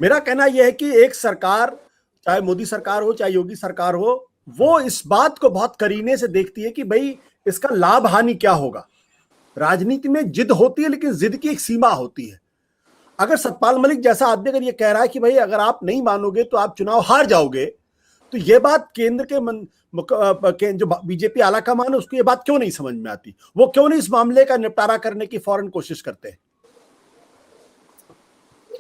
मेरा कहना यह है कि एक सरकार, चाहे मोदी सरकार हो चाहे योगी सरकार हो, वो इस बात को बहुत करीने से देखती है कि भाई इसका लाभ हानि क्या होगा। राजनीति में जिद होती है, लेकिन जिद की एक सीमा होती है। अगर सतपाल मलिक जैसा आदमी अगर ये कह रहा है कि भाई अगर आप नहीं मानोगे तो आप चुनाव हार जाओगे, तो ये बात केंद्र के जो बीजेपी आला कमान है उसको ये बात क्यों नहीं समझ में आती? वो क्यों नहीं इस मामले का निपटारा करने की फौरन कोशिश करते हैं?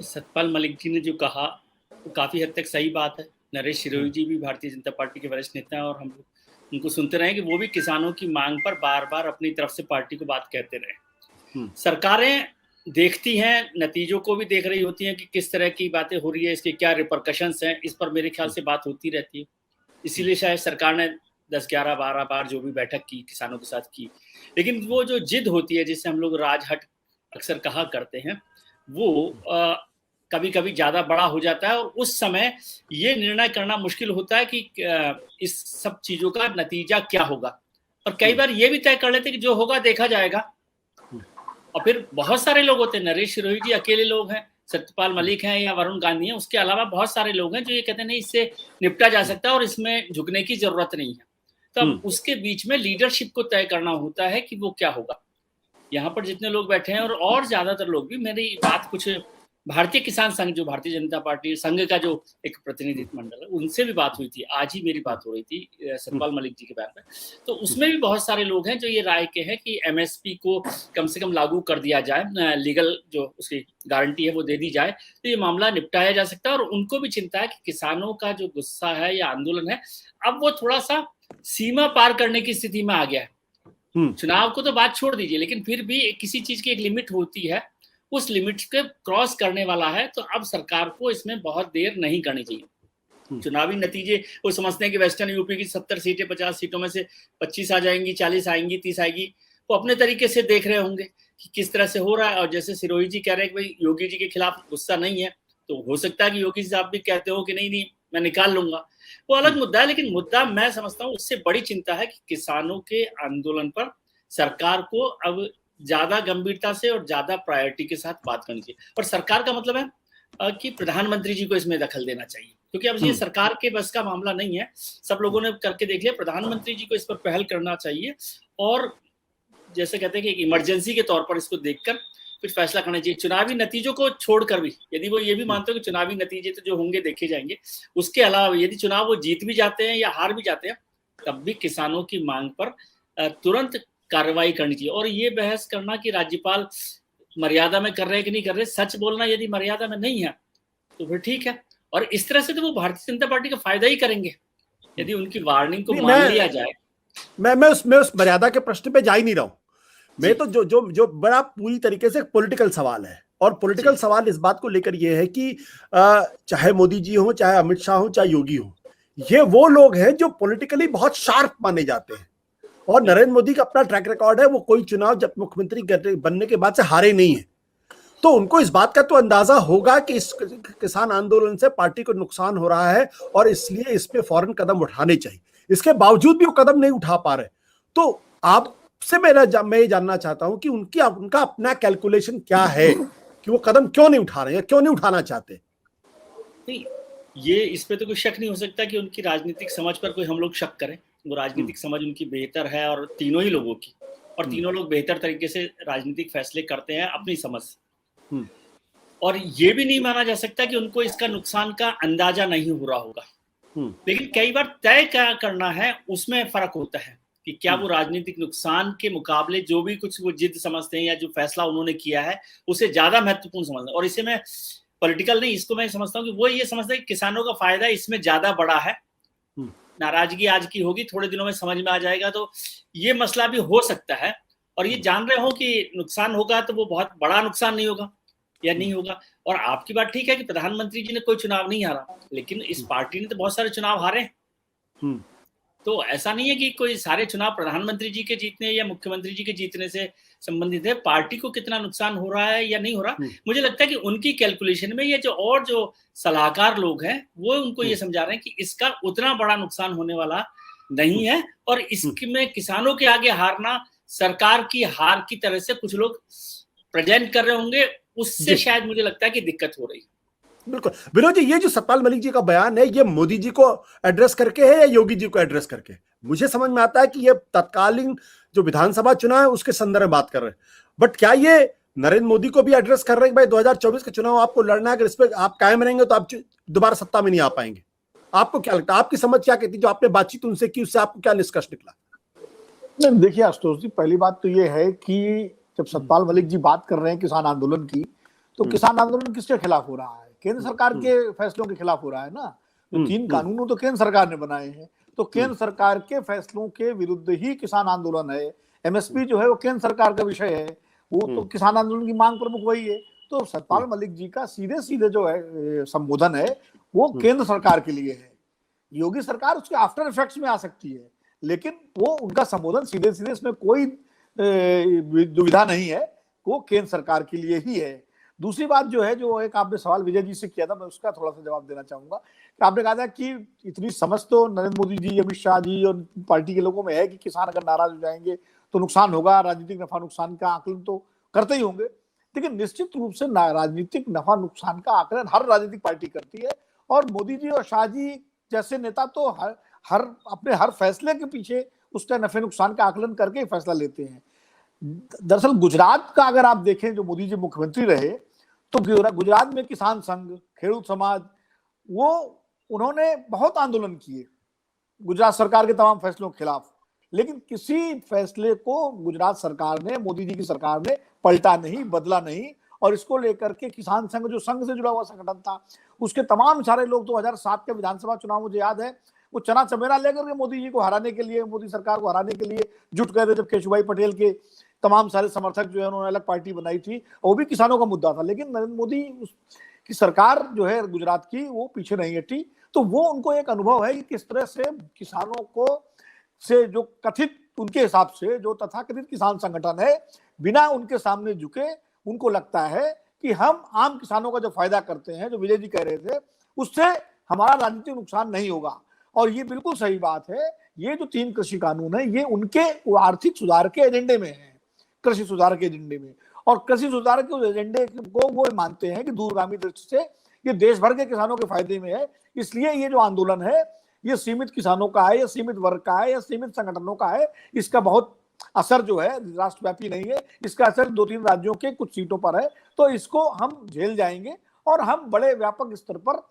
सतपाल मलिक जी ने जो कहा वो काफी हद तक सही बात है। नरेश सिरोही जी भी भारतीय जनता पार्टी के वरिष्ठ नेता हैं और हम उनको सुनते रहे कि वो भी किसानों की मांग पर बार बार अपनी तरफ से पार्टी को बात कहते रहे। सरकारें देखती हैं, नतीजों को भी देख रही होती हैं कि किस तरह की बातें हो रही है, इसके क्या रिपरकशंस हैं, इस पर मेरे ख्याल से बात होती रहती है। इसीलिए शायद सरकार ने 10, 11, 12 बार जो भी बैठक की किसानों के साथ की। लेकिन वो जो जिद होती है जिसे हम लोग राजहट अक्सर कहा करते हैं, वो कभी कभी ज़्यादा बड़ा हो जाता है और उस समय ये निर्णय करना मुश्किल होता है कि इस सब चीज़ों का नतीजा क्या होगा। और कई बार ये भी तय कर लेते कि जो होगा देखा जाएगा। और फिर बहुत सारे लोग होते हैं, नरेश सिरोही जी अकेले लोग हैं, सत्यपाल मलिक हैं या वरुण गांधी हैं, उसके अलावा बहुत सारे लोग हैं जो ये कहते हैं नहीं इससे निपटा जा सकता है और इसमें झुकने की जरूरत नहीं है। तो अब उसके बीच में लीडरशिप को तय करना होता है कि वो क्या होगा। यहाँ पर जितने लोग बैठे हैं और ज्यादातर लोग भी, मेरी बात कुछ भारतीय किसान संघ जो भारतीय जनता पार्टी संघ का जो एक प्रतिनिधित्व मंडल है उनसे भी बात हुई थी, आज ही मेरी बात हो रही थी सतपाल मलिक जी के बयान पे। तो उसमें भी बहुत सारे लोग हैं जो ये राय के हैं कि एमएसपी को कम से कम लागू कर दिया जाए, लीगल जो उसकी गारंटी है वो दे दी जाए, तो ये मामला निपटाया जा सकता है। और उनको भी चिंता है कि किसानों का जो गुस्सा है या आंदोलन है अब वो थोड़ा सा सीमा पार करने की स्थिति में आ गया है। चुनाव को तो बात छोड़ दीजिए, लेकिन फिर भी किसी चीज की एक लिमिट होती है, उस लिमिट के क्रॉस करने वाला है। तो अब सरकार को इसमें बहुत देर नहीं करनी चाहिए। चुनावी नतीजे वो समझते हैं कि वेस्टर्न यूपी की 70 सीटें 50 सीटों में से 25 आ जाएंगी, 40 आएंगी, 30 आएगी, वो अपने तरीके से देख रहे होंगे कि किस तरह से हो रहा है। और जैसे सिरोही जी कह रहे हैं कि भाई योगी जी के खिलाफ गुस्सा नहीं है, तो हो सकता है कि योगी साहब भी कहते हो कि नहीं नहीं मैं निकाल लूंगा, वो अलग मुद्दा है। लेकिन मुद्दा मैं समझता हूँ उससे बड़ी चिंता है कि किसानों के आंदोलन पर सरकार को अब ज्यादा गंभीरता से और ज्यादा प्रायोरिटी के साथ बात करनी चाहिए। और सरकार का मतलब है कि प्रधानमंत्री जी को इसमें दखल देना चाहिए, क्योंकि अब ये सरकार के बस का मामला नहीं है। सब लोगों ने करके देख लिया, प्रधानमंत्री जी को इस पर पहल करना चाहिए और जैसे कहते हैं कि एक इमरजेंसी के तौर पर इसको देखकर कुछ फैसला करना चाहिए। चुनावी नतीजों को छोड़कर भी, यदि वो ये भी मानते हो कि चुनावी नतीजे तो जो होंगे देखे जाएंगे, उसके अलावा यदि चुनाव वो जीत भी जाते हैं या हार भी जाते हैं, तब भी किसानों की मांग पर तुरंत कार्रवाई करनी चाहिए। और ये बहस करना कि राज्यपाल मर्यादा में कर रहे हैं कि नहीं कर रहे, सच बोलना यदि मर्यादा में नहीं है तो फिर ठीक है। और इस तरह से तो वो भारतीय जनता पार्टी का फायदा ही करेंगे यदि उनकी वार्निंग को मान लिया जाए। मैं उस मर्यादा के प्रश्न पे जा ही नहीं रहा हूं। मैं तो जो बड़ा पूरी तरीके से पॉलिटिकल सवाल है, और पॉलिटिकल सवाल इस बात को लेकर यह है कि चाहे मोदी जी हो, चाहे अमित शाह हो, चाहे योगी हो, ये वो लोग हैं जो पॉलिटिकली बहुत शार्प माने जाते हैं। और नरेंद्र मोदी का अपना ट्रैक रिकॉर्ड है, वो कोई चुनाव जब मुख्यमंत्री बनने के बाद से हारे नहीं है। तो उनको इस बात का तो अंदाजा होगा कि इस किसान आंदोलन से पार्टी को नुकसान हो रहा है और इसलिए इस पे फौरन कदम उठाने चाहिए। इसके बावजूद भी वो कदम नहीं उठा पा रहे। तो आपसे मैं ये जानना चाहता हूं कि उनका अपना कैलकुलेशन क्या है कि वो कदम क्यों नहीं उठा रहे हैं, क्यों नहीं उठाना चाहते? नहीं, ये इस पे तो कोई शक नहीं हो सकता कि उनकी राजनीतिक समझ पर कोई हम लोग शक करें। वो राजनीतिक समझ उनकी बेहतर है और तीनों ही लोगों की, और तीनों लोग बेहतर तरीके से राजनीतिक फैसले करते हैं अपनी समझ से। और ये भी नहीं माना जा सकता कि उनको इसका नुकसान का अंदाजा नहीं हो रहा होगा। लेकिन कई बार तय क्या करना है उसमें फर्क होता है कि क्या वो राजनीतिक नुकसान के मुकाबले जो भी कुछ वो जिद समझते हैं या जो फैसला उन्होंने किया है उसे ज्यादा महत्वपूर्ण समझते हैं। और इसे मैं पॉलिटिकल नहीं, इसको मैं समझता हूँ कि वो ये समझते हैं कि किसानों का फायदा इसमें ज्यादा बड़ा है। नाराजगी आज की होगी, थोड़े दिनों में समझ में आ जाएगा, तो ये मसला भी हो सकता है। और ये जान रहे हो कि नुकसान होगा तो वो बहुत बड़ा नुकसान नहीं होगा या नहीं होगा। और आपकी बात ठीक है कि प्रधानमंत्री जी ने कोई चुनाव नहीं हारा, लेकिन इस पार्टी ने तो बहुत सारे चुनाव हारे। तो ऐसा नहीं है कि कोई सारे चुनाव प्रधानमंत्री जी के जीतने या मुख्यमंत्री जी के जीतने से संबंधित है। पार्टी को कितना नुकसान हो रहा है या नहीं हो रहा, मुझे लगता है कि उनकी कैलकुलेशन में ये जो सलाहकार लोग हैं वो उनको ये समझा रहे हैं कि इसका उतना बड़ा नुकसान होने वाला नहीं है। और इसमें किसानों के आगे हारना सरकार की हार की तरह से कुछ लोग प्रेजेंट कर रहे होंगे, उससे शायद मुझे लगता है कि दिक्कत हो रही है। बिल्कुल विनोद जी, ये जो सतपाल मलिक जी का बयान है, ये मोदी जी को एड्रेस करके है या योगी जी को एड्रेस करके? मुझे समझ में आता है कि ये तत्कालीन जो विधानसभा चुनाव है उसके संदर्भ में बात कर रहे हैं, बट क्या ये नरेंद्र मोदी को भी एड्रेस कर रहे हैं कि भाई 2024 का चुनाव आपको लड़ना है, अगर इस पर आप कायम रहेंगे तो आप दोबारा सत्ता में नहीं आ पाएंगे? आपको क्या लगता है, आपकी समझ क्या कहती है, जो आपने बातचीत उनसे की उससे आपको क्या निष्कर्ष निकला? नहीं, देखिए आशुतोष जी, पहली बात तो ये है कि जब सतपाल मलिक जी बात कर रहे हैं किसान आंदोलन की, तो किसान आंदोलन किसके खिलाफ हो रहा है? केंद्र सरकार के फैसलों के खिलाफ हो रहा है ना। जो 3 कानून तो केंद्र सरकार ने बनाए हैं, तो केंद्र सरकार के फैसलों के विरुद्ध ही किसान आंदोलन है। एमएसपी जो है वो केंद्र सरकार का विषय है, वो तो किसान आंदोलन की मांग प्रमुख वही है। तो सतपाल मलिक जी का सीधे सीधे जो है संबोधन है वो केंद्र सरकार के लिए है। योगी सरकार उसके आफ्टर इफेक्ट्स में आ सकती है, लेकिन वो उनका संबोधन सीधे सीधे, इसमें कोई दुविधा नहीं है, वो केंद्र सरकार के लिए ही है। दूसरी बात जो है, जो एक आपने सवाल विजय जी से किया था, मैं उसका थोड़ा सा जवाब देना चाहूंगा कि आपने कहा था कि इतनी समझ तो नरेंद्र मोदी जी, अमित शाह जी और पार्टी के लोगों में है कि किसान अगर नाराज हो जाएंगे तो नुकसान होगा, राजनीतिक नफा नुकसान का आकलन तो करते ही होंगे। लेकिन निश्चित रूप से राजनीतिक नफा नुकसान का आकलन हर राजनीतिक पार्टी करती है, और मोदी जी और शाह जी जैसे नेता तो अपने हर फैसले के पीछे उसका नफे नुकसान का आकलन करके ही फैसला लेते हैं। दरअसल गुजरात का अगर आप देखें, जो मोदी जी मुख्यमंत्री रहे, तो गुजरात में किसान संघ, खेडूत समाज, वो उन्होंने बहुत आंदोलन किए गुजरात सरकार के तमाम फैसलों के खिलाफ, लेकिन किसी फैसले को गुजरात सरकार ने, मोदी जी की सरकार ने पलटा नहीं, बदला नहीं। और इसको लेकर के किसान संघ, जो संघ से जुड़ा हुआ संगठन था, उसके तमाम सारे लोग 2007 के विधानसभा चुनाव, मुझे याद है, वो चना चमेरा लेकर के मोदी जी को हराने के लिए, मोदी सरकार को हराने के लिए जुट गए थे। जब केशुभाई पटेल के तमाम सारे समर्थक जो है, उन्होंने अलग पार्टी बनाई थी, वो भी किसानों का मुद्दा था, लेकिन नरेंद्र मोदी की सरकार जो है गुजरात की, वो पीछे नहीं हटी। तो वो उनको एक अनुभव है कि किस तरह से किसानों को से जो कथित, उनके हिसाब से जो तथाकथित किसान संगठन है, बिना उनके सामने झुके, उनको लगता है कि हम आम किसानों का जो फायदा करते हैं, जो विजय जी कह रहे थे, उससे हमारा राजनीतिक नुकसान नहीं होगा। और ये बिल्कुल सही बात है। ये जो 3 कृषि कानून है, ये उनके आर्थिक सुधार के एजेंडे में है, कृषि सुधार के एजेंडे में। और कृषि सुधार के एजेंडे को वो मानते हैं कि दूरगामी दृष्टि से ये देश भर के किसानों के फायदे में है। इसलिए ये जो आंदोलन है, ये सीमित किसानों का है, या सीमित वर्ग का है, या सीमित संगठनों का है। इसका बहुत असर जो है राष्ट्रव्यापी नहीं है, इसका असर 2-3 राज्यों के कुछ सीटों पर है। तो इसको हम झेल जाएंगे और हम बड़े व्यापक स्तर पर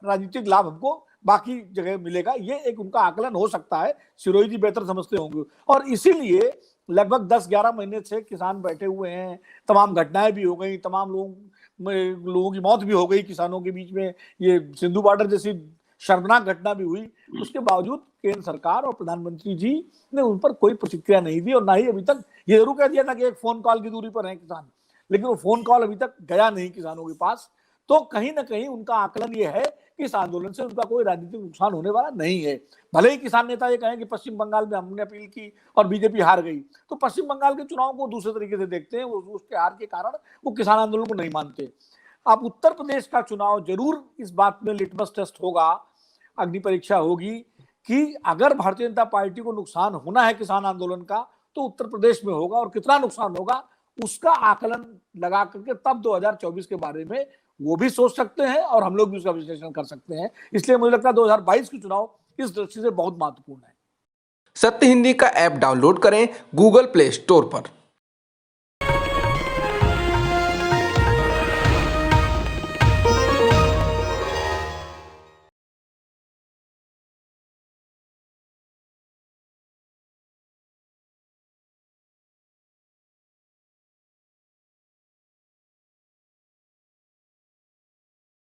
राजनीतिक लाभ हमको बाकी जगह मिलेगा, ये एक उनका आकलन हो सकता है। सिरोही जी बेहतर समझते होंगे। और इसीलिए लगभग 10-11 महीने से किसान बैठे हुए हैं, तमाम घटनाएं भी हो गई, तमाम लोगों की मौत भी हो गई किसानों के बीच में, ये सिंधु बॉर्डर जैसी शर्मनाक घटना भी हुई। उसके बावजूद केंद्र सरकार और प्रधानमंत्री जी ने उन पर कोई प्रतिक्रिया नहीं दी, और ना ही अभी तक, ये जरूर कह दिया था कि एक फोन कॉल की दूरी पर है किसान, लेकिन वो फोन कॉल अभी तक गया नहीं किसानों के पास। तो कहीं ना कहीं उनका आकलन ये है कि इस आंदोलन से उनका कोई राजनीतिक नुकसान होने वाला नहीं है। भले ही किसान नेता ये कहें कि पश्चिम बंगाल में हमने अपील की और बीजेपी हार गई, तो पश्चिम बंगाल के चुनाव को दूसरे तरीके से देखते हैं। उसके हार के कारण वो किसान आंदोलन को नहीं मानते। अब उत्तर प्रदेश का चुनाव जरूर इस बात में लिटमस टेस्ट होगा, अग्नि परीक्षा होगी कि अगर भारतीय जनता पार्टी को नुकसान होना है किसान आंदोलन का, तो उत्तर प्रदेश में होगा, और कितना नुकसान होगा उसका आकलन लगा करके तब 2024 के बारे में वो भी सोच सकते हैं, और हम लोग भी उसका विश्लेषण कर सकते हैं। इसलिए मुझे लगता है 2022 के चुनाव इस दृष्टि से बहुत महत्वपूर्ण है। सत्य हिंदी का ऐप डाउनलोड करें गूगल प्ले स्टोर पर।